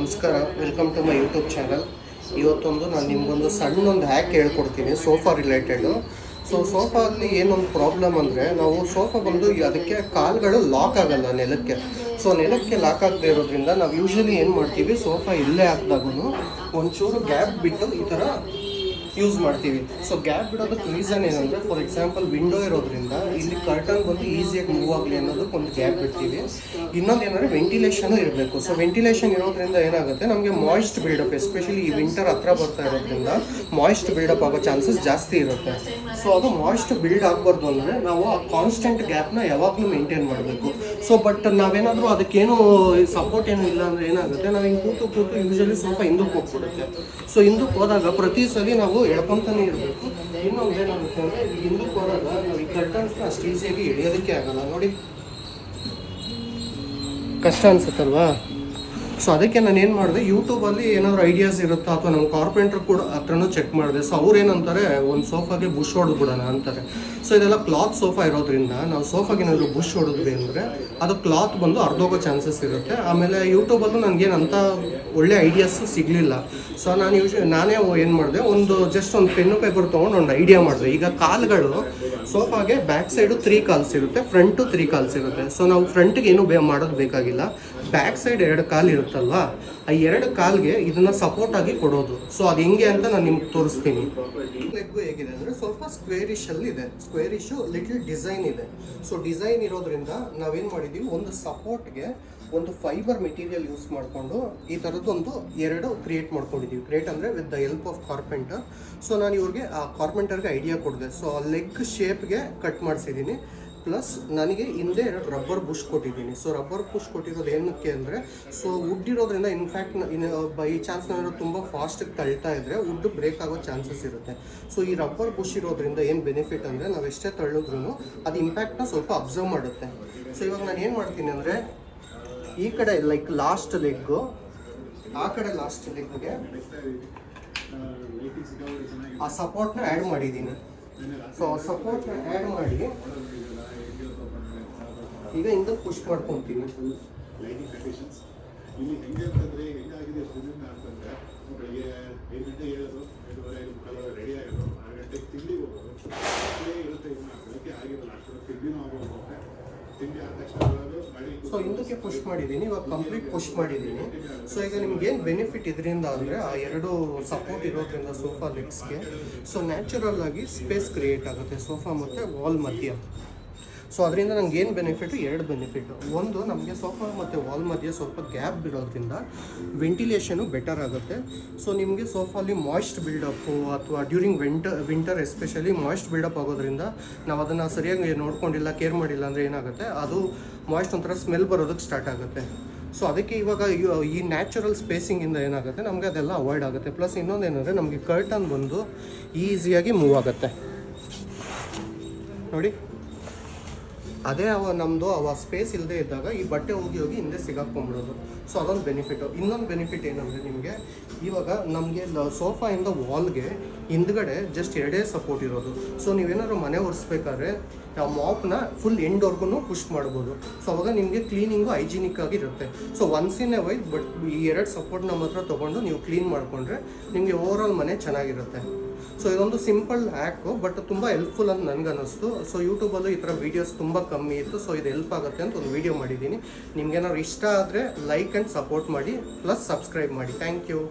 ನಮಸ್ಕಾರ, welcome to my YouTube channel. ಇವತ್ತೊಂದು ನಾನು ನಿಮಗೊಂದು ಸಣ್ಣೊಂದು ಹ್ಯಾಕ್ ಹೇಳ್ಕೊಡ್ತೀನಿ ಸೋಫಾ ರಿಲೇಟೆಡು. ಸೋಫಾ ಅಲ್ಲಿ ಏನೊಂದು ಪ್ರಾಬ್ಲಮ್ ಅಂದರೆ, ನಾವು ಸೋಫಾ ಬಂದು ಅದಕ್ಕೆ ಕಾಲುಗಳು ಲಾಕ್ ಆಗಲ್ಲ ನೆಲಕ್ಕೆ. ನೆಲಕ್ಕೆ ಲಾಕ್ ಆಗದೆ ಇರೋದ್ರಿಂದ ನಾವು ಯೂಶ್ವಲಿ ಏನು ಮಾಡ್ತೀವಿ, ಸೋಫಾ ಇಲ್ಲೇ ಹಾಕಿದಾಗೂ ಒಂಚೂರು ಗ್ಯಾಪ್ ಬಿಟ್ಟು ಈ ಥರ ಯೂಸ್ ಮಾಡ್ತೀವಿ. ಗ್ಯಾಪ್ ಬಿಡೋದಕ್ಕೆ ರೀಸನ್ ಏನಂದರೆ, ಫಾರ್ ಎಕ್ಸಾಂಪಲ್ ವಿಂಡೋ ಇರೋದ್ರಿಂದ ಇಲ್ಲಿ ಕರ್ಟನ್ ಬಂದು ಈಸಿಯಾಗಿ ಮೂವ್ ಆಗಲಿ ಅನ್ನೋದಕ್ಕೆ ಒಂದು ಗ್ಯಾಪ್ ಬಿಡ್ತೀವಿ. ಇನ್ನೊಂದು ಏನಂದರೆ ವೆಂಟಿಲೇಷನು ಇರಬೇಕು. ವೆಂಟಿಲೇಷನ್ ಇರೋದ್ರಿಂದ ಏನಾಗುತ್ತೆ, ನಮಗೆ ಮಾಯ್ಸ್ಟ್ ಬಿಲ್ಡಪ್, ಎಸ್ಪೆಷಲಿ ಈ ವಿಂಟರ್ ಹತ್ರ ಬರ್ತಾ ಇರೋದ್ರಿಂದ ಮಾಯ್ಸ್ಟ್ ಬಿಲ್ಡಪ್ ಆಗೋ ಚಾನ್ಸಸ್ ಜಾಸ್ತಿ ಇರುತ್ತೆ. ಅದು ಮಾಯ್ಸ್ಟ್ ಬಿಲ್ಡ್ ಆಗಬಾರ್ದು ಅಂದರೆ ನಾವು ಆ ಕಾನ್ಸ್ಟೆಂಟ್ ಗ್ಯಾಪ್ನ ಯಾವಾಗಲೂ ಮೇಂಟೈನ್ ಮಾಡಬೇಕು. ಬಟ್ ನಾವೇನಾದರೂ ಅದಕ್ಕೇನು ಸಪೋರ್ಟ್ ಏನೂ ಇಲ್ಲ ಅಂದರೆ ಏನಾಗುತ್ತೆ, ನಾವು ಹಿಂಗೆ ಕೂತು ಯೂಶಲಿ ಸ್ವಲ್ಪ ಹಿಂದಕ್ಕೆ ಹೋಗ್ಬಿಡುತ್ತೆ. ಹಿಂದಕ್ಕೆ ಹೋದಾಗ ಪ್ರತಿ ಸಲ ನಾವು ಎಳ್ಕೊತಾನೆ ಇರಬೇಕು. ಇನ್ನೊಂದು ಏನಾಗುತ್ತೆ ಅಂದರೆ, ಹಿಂದಕ್ಕೆ ಹೋದಾಗ ನಾವು ಈ ಕರ್ಟನ್ಸ್ನ ಅಷ್ಟು ಈಸಿಯಾಗಿ ಎಳೆಯೋದಕ್ಕೆ ಆಗಲ್ಲ. ನೋಡಿ, ಕಷ್ಟ ಅನ್ಸುತ್ತಲ್ವಾ? ಅದಕ್ಕೆ ನಾನು ಏನು ಮಾಡಿದೆ, ಯೂಟ್ಯೂಬಲ್ಲಿ ಏನಾದರೂ ಐಡಿಯಾಸ್ ಇರುತ್ತಾ ಅಥವಾ ನಮ್ಮ ಕಾರ್ಪೆಂಟ್ರ್ ಕೂಡ ಹತ್ರನೂ ಚೆಕ್ ಮಾಡಿದೆ. ಅವ್ರು ಏನಂತಾರೆ, ಒಂದು ಸೋಫಾಗೆ ಬುಷ್ ಹೊಡೆದ್ಬಿಡೋಣ ಅಂತಾರೆ. ಇದೆಲ್ಲ ಕ್ಲಾತ್ ಸೋಫಾ ಇರೋದ್ರಿಂದ ನಾವು ಸೋಫಾಗೆ ಏನಾದರೂ ಬುಷ್ ಹೊಡೆದ್ವಿ ಅಂದರೆ ಅದು ಕ್ಲಾತ್ ಬಂದು ಅರ್ಧೋಗೋ ಚಾನ್ಸಸ್ ಇರುತ್ತೆ. ಆಮೇಲೆ ಯೂಟ್ಯೂಬಲ್ಲೂ ನನಗೇನಂತ ಒಳ್ಳೆ ಐಡಿಯಾಸ್ ಸಿಗಲಿಲ್ಲ. ನಾನೇ ಏನು ಮಾಡಿದೆ, ಜಸ್ಟ್ ಒಂದು ಪೆನ್ನು ಪೇಪರ್ ತೊಗೊಂಡು ಒಂದು ಐಡಿಯಾ ಮಾಡಿದೆ. ಈಗ ಕಾಲುಗಳು ಸೋಫಾಗೆ ಬ್ಯಾಕ್ ಸೈಡು 3 ಕಾಲ್ಸ್ ಇರುತ್ತೆ, ಫ್ರಂಟು 3 ಕಾಲ್ಸ್ ಇರುತ್ತೆ. ನಾವು ಫ್ರಂಟಿಗೆ ಏನೂ ಮಾಡೋದು ಬೇಕಾಗಿಲ್ಲ. ಬ್ಯಾಕ್ ಸೈಡ್ 2 ಕಾಲು ಇರುತ್ತಲ್ವಾ, ಆ 2 ಕಾಲ್ಗೆ ಇದನ್ನು ಸಪೋರ್ಟ್ ಆಗಿ ಕೊಡೋದು. ಅದು ಹೆಂಗೆ ಅಂತ ನಾನು ನಿಮ್ಗೆ ತೋರಿಸ್ತೀನಿ. ಲೆಗ್ಗು ಹೇಗಿದೆ ಅಂದರೆ ಸ್ವಲ್ಪ ಸ್ಕ್ವೇರಿಶಲ್ಲಿ ಇದೆ, ಸ್ಕ್ವೇರಿಶು ಲಿಟಲ್ ಡಿಸೈನ್ ಇದೆ. ಡಿಸೈನ್ ಇರೋದ್ರಿಂದ ನಾವೇನು ಮಾಡಿದ್ದೀವಿ, ಒಂದು ಸಪೋರ್ಟ್ಗೆ ಒಂದು ಫೈಬರ್ ಮೆಟೀರಿಯಲ್ ಯೂಸ್ ಮಾಡಿಕೊಂಡು ಈ ಥರದ್ದೊಂದು 2 ಕ್ರಿಯೇಟ್ ಮಾಡ್ಕೊಂಡಿದ್ದೀವಿ. ಕ್ರಿಯೇಟ್ ಅಂದರೆ with the help of carpenter. ನಾನು ಇವ್ರಿಗೆ ಆ ಕಾರ್ಪೆಂಟರ್ಗೆ ಐಡಿಯಾ ಕೊಡಿದೆ. ಆ ಲೆಗ್ ಶೇಪ್ಗೆ ಕಟ್ ಮಾಡಿಸಿದ್ದೀನಿ. ಪ್ಲಸ್ ನನಗೆ ಹಿಂದೆ 2 ರಬ್ಬರ್ ಬುಷ್ ಕೊಟ್ಟಿದ್ದೀನಿ. ರಬ್ಬರ್ ಬುಷ್ ಕೊಟ್ಟಿರೋದು ಏನಕ್ಕೆ ಅಂದರೆ, ವುಡ್ ಇರೋದ್ರಿಂದ ಇನ್ಫ್ಯಾಕ್ಟ್ ಬೈ ಚಾನ್ಸ್ ನಾನು ತುಂಬ ಫಾಸ್ಟಾಗಿ ತಳ್ತಾ ಇದ್ದರೆ ವುಡ್ ಬ್ರೇಕ್ ಆಗೋ ಚಾನ್ಸಸ್ ಇರುತ್ತೆ. ಈ ರಬ್ಬರ್ ಬುಷ್ ಇರೋದ್ರಿಂದ ಏನು ಬೆನಿಫಿಟ್ ಅಂದರೆ, ನಾವು ಎಷ್ಟೇ ತಳ್ಳಿದ್ರೂ ಅದು ಇಂಪ್ಯಾಕ್ಟ್ನ ಸ್ವಲ್ಪ ಅಬ್ಸರ್ವ್ ಮಾಡುತ್ತೆ. ಇವಾಗ ನಾನು ಏನು ಮಾಡ್ತೀನಿ ಅಂದರೆ, ಈ ಕಡೆ ಲೈಕ್ ಲಾಸ್ಟ್ ಲೆಗ್ಗು, ಆ ಕಡೆ ಲಾಸ್ಟ್ ಲೆಗ್ಗೆ ಆ ಸಪೋರ್ಟ್ನ ಆ್ಯಡ್ ಮಾಡಿದ್ದೀನಿ. ಸಪೋರ್ಟ್ನ ಆ್ಯಡ್ ಮಾಡಿ ಈಗ ಹಿಂದೆ ಪುಷ್ ಮಾಡ್ಕೊತೀನಿ. ಹಿಂದಕ್ಕೆ ಪುಷ್ ಮಾಡಿದ್ದೀನಿ, ಇವಾಗ ಕಂಪ್ಲೀಟ್ ಪುಷ್ ಮಾಡಿದ್ದೀನಿ. ಈಗ ನಿಮ್ಗೆ ಏನು ಬೆನಿಫಿಟ್ ಇದರಿಂದ ಅಂದರೆ, ಆ 2 ಸಪೋರ್ಟ್ ಇರೋದ್ರಿಂದ ಸೋಫಾ ಲೆಗ್ಸ್ಗೆ ನ್ಯಾಚುರಲ್ ಆಗಿ ಸ್ಪೇಸ್ ಕ್ರಿಯೇಟ್ ಆಗುತ್ತೆ ಸೋಫಾ ಮತ್ತು ವಾಲ್ ಮಧ್ಯ. ಅದರಿಂದ ನನಗೆ ಏನು ಬೆನಿಫಿಟು, 2 ಬೆನಿಫಿಟು. ಒಂದು, ನಮಗೆ ಸೋಫಾ ಮತ್ತು ವಾಲ್ ಮಧ್ಯೆ ಸ್ವಲ್ಪ ಗ್ಯಾಪ್ ಬಿಡೋದ್ರಿಂದ ವೆಂಟಿಲೇಷನು ಬೆಟರ್ ಆಗುತ್ತೆ. ನಿಮಗೆ ಸೋಫಾಲಿ ಮಾಯ್ಸ್ಟ್ ಬಿಲ್ಡಪ್ಪು ಅಥವಾ during winter especially moist build up ಆಗೋದ್ರಿಂದ ನಾವು ಅದನ್ನು ಸರಿಯಾಗಿ ನೋಡ್ಕೊಂಡಿಲ್ಲ, ಕೇರ್ ಮಾಡಿಲ್ಲ ಅಂದರೆ ಏನಾಗುತ್ತೆ, ಅದು ಮಾಯ್ಸ್ಟ್ ಒಂಥರ ಸ್ಮೆಲ್ ಬರೋದಕ್ಕೆ ಸ್ಟಾರ್ಟ್ ಆಗುತ್ತೆ. ಅದಕ್ಕೆ ಇವಾಗ ಈ ನ್ಯಾಚುರಲ್ ಸ್ಪೇಸಿಂಗಿಂದ ಏನಾಗುತ್ತೆ, ನಮಗೆ ಅದೆಲ್ಲ ಅವಾಯ್ಡ್ ಆಗುತ್ತೆ. ಪ್ಲಸ್ ಇನ್ನೊಂದೇನೆಂದರೆ, ನಮಗೆ ಕರ್ಟನ್ ಬಂದು ಈಸಿಯಾಗಿ ಮೂವ್ ಆಗುತ್ತೆ. ನೋಡಿ, ಅದೇ ನಮ್ಮದು ಸ್ಪೇಸ್ ಇಲ್ಲದೆ ಇದ್ದಾಗ ಈ ಬಟ್ಟೆ ಹೋಗಿ ಹಿಂದೆ ಸಿಗಾಕೊಂಡ್ಬಿಡೋದು. ಅದೊಂದು ಬೆನಿಫಿಟು. ಇನ್ನೊಂದು ಬೆನಿಫಿಟ್ ಏನಂದರೆ, ನಿಮಗೆ ಇವಾಗ ನಮಗೆ ಸೋಫಾಯಿಂದ ವಾಲ್ಗೆ ಹಿಂದ್ಗಡೆ ಜಸ್ಟ್ 2 ಸಪೋರ್ಟ್ ಇರೋದು. ನೀವೇನಾದ್ರು ಮನೆ ಒರೆಸ್ಬೇಕಾದ್ರೆ ಆ ಮಾಪ್ನ ಫುಲ್ ಎಂಡ್ವರೆಗೂ ಪುಷ್ ಮಾಡ್ಬೋದು. ಅವಾಗ ನಿಮಗೆ ಕ್ಲೀನಿಂಗು ಹೈಜಿನಿಕ್ ಆಗಿರುತ್ತೆ. Once in a while but ಈ 2 ಸಪೋರ್ಟ್ ನಮ್ಮ ಹತ್ರ ತೊಗೊಂಡು ನೀವು ಕ್ಲೀನ್ ಮಾಡಿಕೊಂಡ್ರೆ ನಿಮಗೆ ಓವರಾಲ್ ಮನೆ ಚೆನ್ನಾಗಿರುತ್ತೆ. ಇದೊಂದು ಸಿಂಪಲ್ ಹ್ಯಾಕು, ಬಟ್ ತುಂಬ ಹೆಲ್ಪ್ಫುಲ್ ಅಂತ ನನಗನ್ನಿಸ್ತು. ಯೂಟ್ಯೂಬಲ್ಲೂ ಈ ಥರ ವೀಡಿಯೋಸ್ ತುಂಬ ಕಮ್ಮಿ ಇತ್ತು. ಇದು ಹೆಲ್ಪ್ ಆಗುತ್ತೆ ಅಂತ ಒಂದು ವೀಡಿಯೋ ಮಾಡಿದ್ದೀನಿ. ನಿಮ್ಗೇನಾದ್ರು ಇಷ್ಟ ಆದರೆ ಲೈಕ್ ಆ್ಯಂಡ್ ಸಪೋರ್ಟ್ ಮಾಡಿ, ಪ್ಲಸ್ ಸಬ್ಸ್ಕ್ರೈಬ್ ಮಾಡಿ. Thank you.